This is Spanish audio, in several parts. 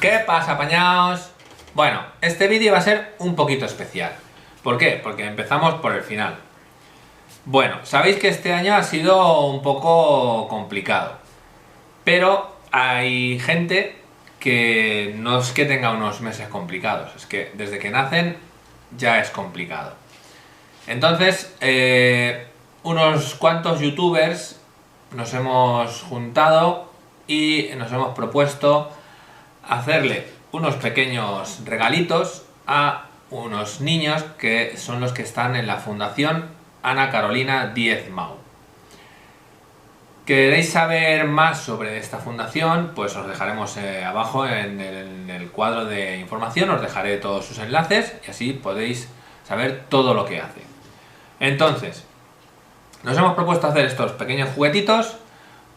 ¿Qué pasa, apañaos? Bueno, este vídeo va a ser un poquito especial. ¿Por qué? Porque empezamos por el final. Bueno, sabéis que este año ha sido un poco complicado, pero hay gente que no es que tenga unos meses complicados, es que desde que nacen ya es complicado. Entonces, unos cuantos youtubers nos hemos juntado y nos hemos propuesto hacerle unos pequeños regalitos a unos niños que son los que están en la Fundación Ana Carolina Díez Mau. ¿Queréis saber más sobre esta fundación? Pues os dejaremos abajo en el cuadro de información, os dejaré todos sus enlaces y así podéis saber todo lo que hace. Entonces, nos hemos propuesto hacer estos pequeños juguetitos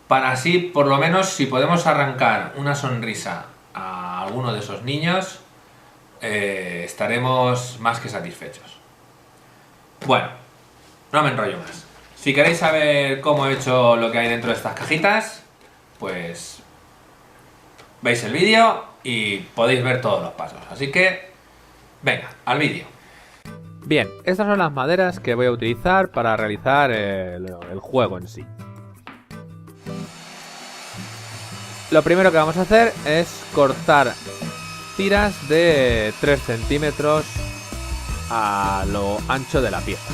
para así, por lo menos, si podemos arrancar una sonrisa a alguno de esos niños, estaremos más que satisfechos. Bueno, no me enrollo más. Si queréis saber cómo he hecho lo que hay dentro de estas cajitas, pues veis el vídeo y podéis ver todos los pasos. Así que, venga, al vídeo. Bien, estas son las maderas que voy a utilizar para realizar el juego en sí. Lo primero que vamos a hacer es cortar tiras de 3 centímetros a lo ancho de la pieza.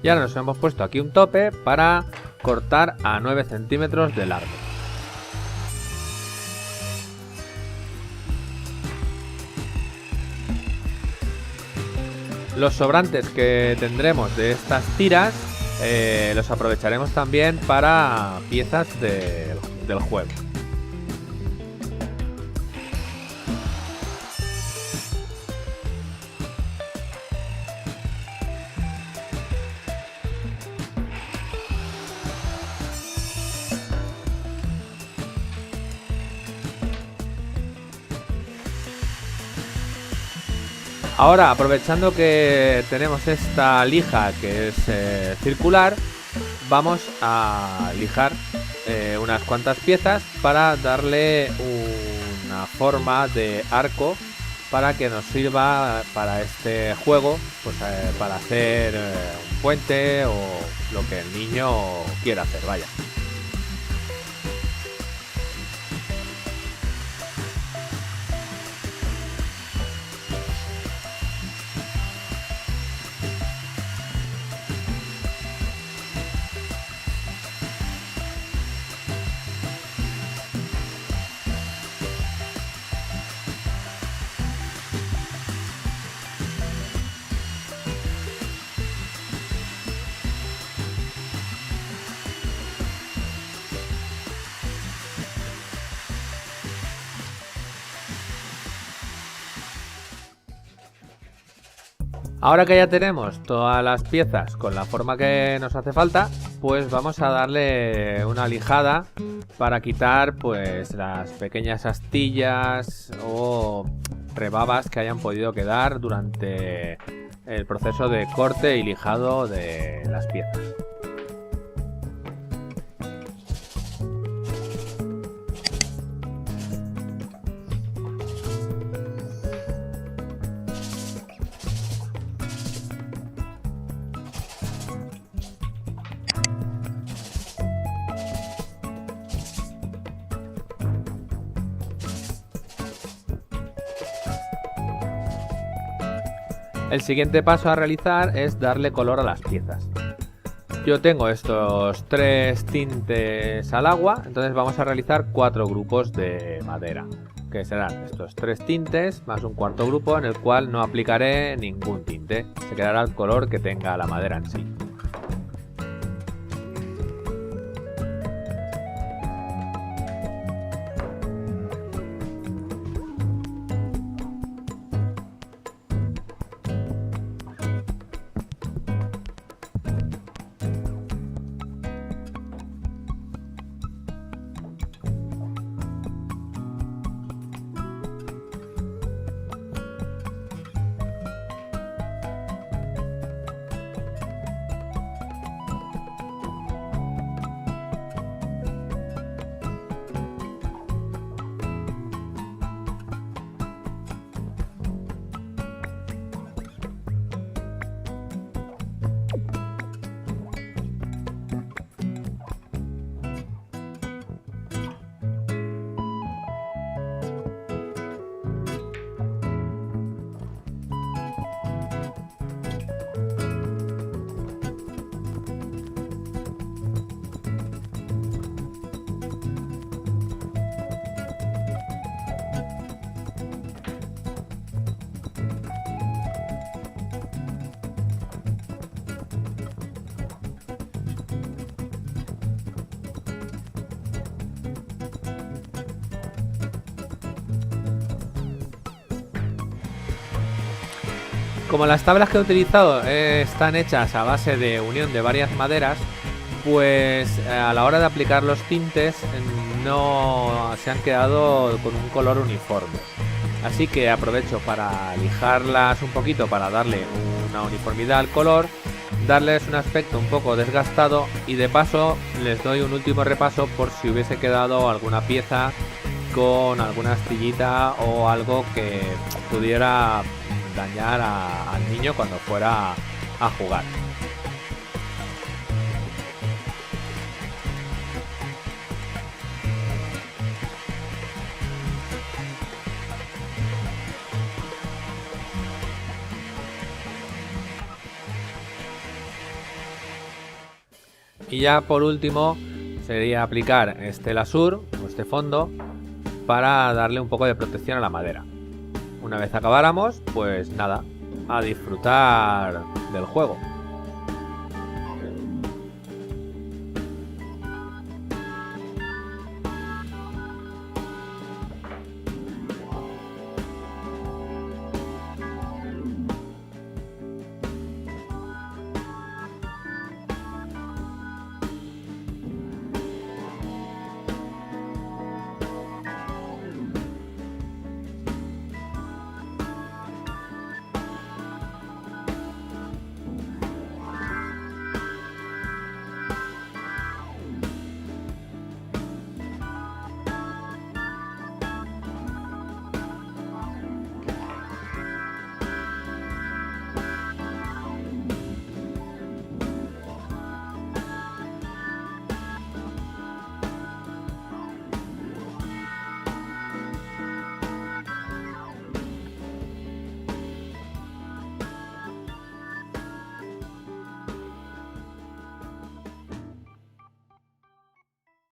Y ahora nos hemos puesto aquí un tope para cortar a 9 centímetros de largo. Los sobrantes que tendremos de estas tiras los aprovecharemos también para piezas del juego. Ahora, aprovechando que tenemos esta lija que es circular, vamos a lijar unas cuantas piezas para darle una forma de arco para que nos sirva para este juego, pues para hacer un puente o lo que el niño quiera hacer, vaya. Ahora que ya tenemos todas las piezas con la forma que nos hace falta, pues vamos a darle una lijada para quitar pues las pequeñas astillas o rebabas que hayan podido quedar durante el proceso de corte y lijado de las piezas. El siguiente paso a realizar es darle color a las piezas. Yo tengo estos 3 tintes al agua, entonces vamos a realizar 4 grupos de madera, que serán estos 3 tintes más un cuarto grupo en el cual no aplicaré ningún tinte, se quedará el color que tenga la madera en sí. Como las tablas que he utilizado están hechas a base de unión de varias maderas, pues a la hora de aplicar los tintes no se han quedado con un color uniforme. Así que aprovecho para lijarlas un poquito para darle una uniformidad al color, darles un aspecto un poco desgastado y de paso les doy un último repaso por si hubiese quedado alguna pieza con alguna astillita o algo que pudiera dañar al niño cuando fuera a jugar. Y ya por último sería aplicar este lasur o este fondo para darle un poco de protección a la madera. Una vez acabáramos, pues nada, a disfrutar del juego.